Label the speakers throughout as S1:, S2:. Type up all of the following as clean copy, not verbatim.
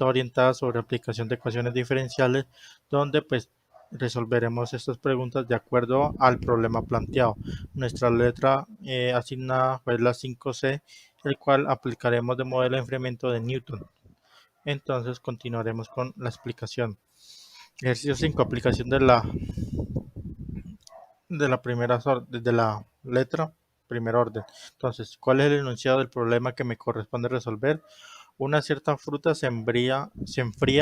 S1: orientada sobre aplicación de ecuaciones diferenciales, donde pues resolveremos estas preguntas de acuerdo al problema planteado. Nuestra letra asignada fue la 5C, el cual aplicaremos de modelo de enfriamiento de Newton. Entonces continuaremos con la explicación. Ejercicio 5, aplicación de la letra primer orden. Entonces, ¿cuál es el enunciado del problema que me corresponde resolver? Una cierta fruta se enfría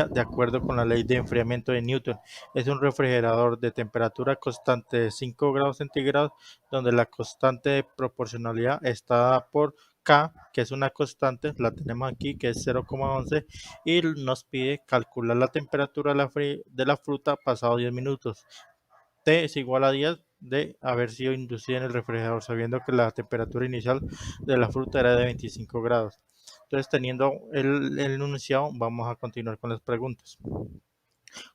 S1: de acuerdo con la ley de enfriamiento de Newton. Es un refrigerador de temperatura constante de 5 grados centígrados, donde la constante de proporcionalidad está dada por K, que es una constante, la tenemos aquí, que es 0,11, y nos pide calcular la temperatura de la fruta pasado 10 minutos. T es igual a 10 de haber sido inducida en el refrigerador, sabiendo que la temperatura inicial de la fruta era de 25 grados. Entonces, teniendo el enunciado, vamos a continuar con las preguntas.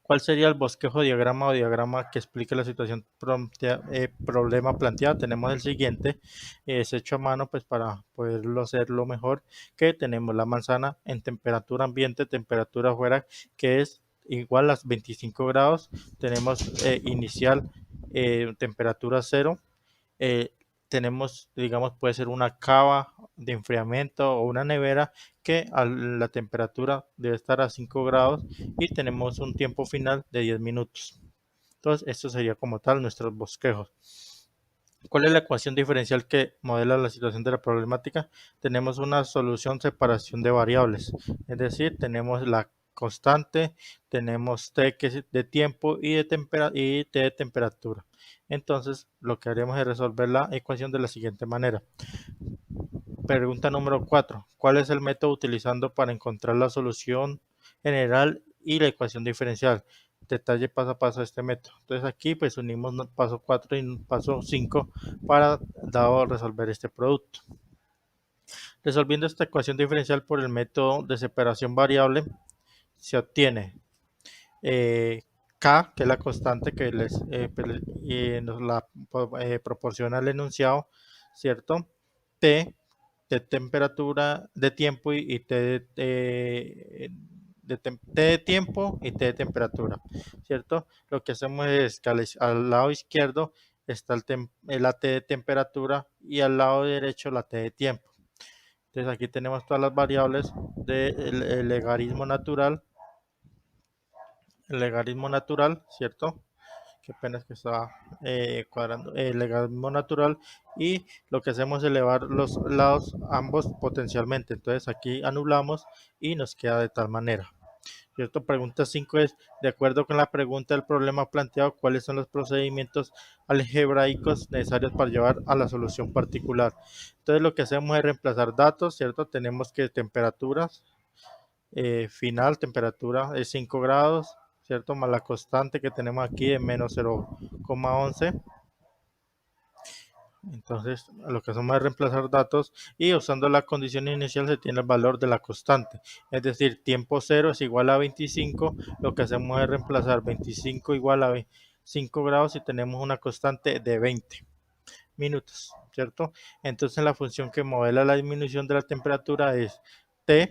S1: ¿Cuál sería el bosquejo diagrama o diagrama que explique la situación problema planteada? Tenemos el siguiente, es hecho a mano pues para poderlo hacerlo mejor, que tenemos la manzana en temperatura ambiente, temperatura afuera, que es igual a 25 grados. Tenemos inicial temperatura 0. eh, Tenemos, digamos, puede ser una cava de enfriamiento o una nevera que la temperatura debe estar a 5 grados y tenemos un tiempo final de 10 minutos. Entonces, esto sería como tal nuestros bosquejos. ¿Cuál es la ecuación diferencial que modela la situación de la problemática? Tenemos una solución separación de variables, es decir, tenemos la constante, tenemos t que es de tiempo y t de temperatura. Entonces, lo que haremos es resolver la ecuación de la siguiente manera. Pregunta número 4. ¿Cuál es el método utilizando para encontrar la solución general y la ecuación diferencial? Detalle paso a paso de este método. Entonces aquí pues unimos paso 4 y paso 5 para resolver este producto. Resolviendo esta ecuación diferencial por el método de separación variable, se obtiene K, que es la constante que nos la proporciona el enunciado, ¿cierto? T, de temperatura, de tiempo y T de tiempo y T de temperatura, ¿cierto? Lo que hacemos es que al lado izquierdo está la T de temperatura y al lado derecho la T de tiempo. Entonces aquí tenemos todas las variables del logaritmo natural, ¿cierto? Qué pena es que está cuadrando el logaritmo natural, y lo que hacemos es elevar los lados ambos potencialmente. Entonces aquí anulamos y nos queda de tal manera, ¿cierto? Pregunta 5 es, de acuerdo con la pregunta del problema planteado, ¿cuáles son los procedimientos algebraicos necesarios para llevar a la solución particular? Entonces lo que hacemos es reemplazar datos, ¿cierto? Tenemos que temperaturas, final, temperatura es 5 grados, ¿cierto? Más la constante que tenemos aquí de menos 0,11. Entonces, lo que hacemos es reemplazar datos y usando la condición inicial se tiene el valor de la constante. Es decir, tiempo 0 es igual a 25. Lo que hacemos es reemplazar 25 igual a 5 grados y tenemos una constante de 20 minutos, ¿cierto? Entonces, la función que modela la disminución de la temperatura es T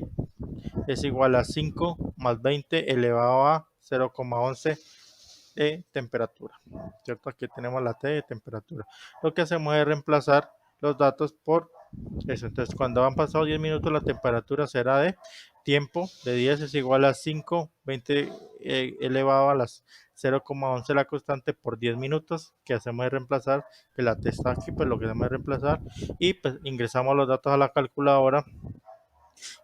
S1: es igual a 5 más 20 elevado a 0,11 de temperatura, ¿cierto? Aquí tenemos la T de temperatura. Lo que hacemos es reemplazar los datos por eso. Entonces, cuando han pasado 10 minutos, la temperatura será de tiempo de 10 es igual a 5, 20 elevado a las 0,11 la constante por 10 minutos, que hacemos es reemplazar, que la T está aquí, pues lo que hacemos es reemplazar y pues ingresamos los datos a la calculadora,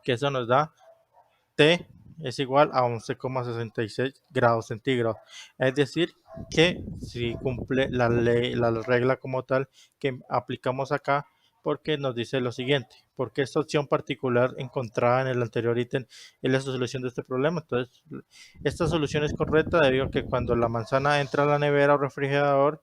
S1: que eso nos da T es igual a 11,66 grados centígrados. Es decir, que si cumple la ley, la regla como tal que aplicamos acá, porque nos dice lo siguiente, porque esta opción particular encontrada en el anterior ítem es la solución de este problema. Entonces, esta solución es correcta debido a que cuando la manzana entra a la nevera o refrigerador,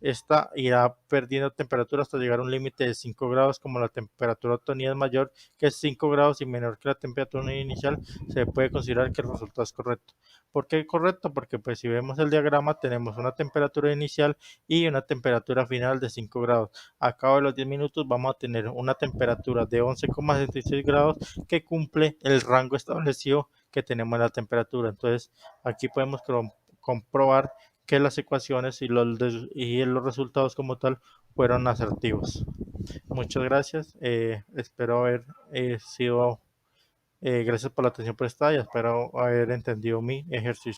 S1: esta irá perdiendo temperatura hasta llegar a un límite de 5 grados. Como la temperatura obtenida es mayor que 5 grados y menor que la temperatura inicial, se puede considerar que el resultado es correcto. ¿Por qué correcto? Porque pues si vemos el diagrama tenemos una temperatura inicial y una temperatura final de 5 grados. A cabo de los 10 minutos vamos a tener una temperatura de 11,66 grados que cumple el rango establecido que tenemos en la temperatura. Entonces, aquí podemos comprobar que las ecuaciones y los resultados como tal fueron asertivos. Muchas gracias. Espero haber sido, gracias por la atención prestada y espero haber entendido mi ejercicio.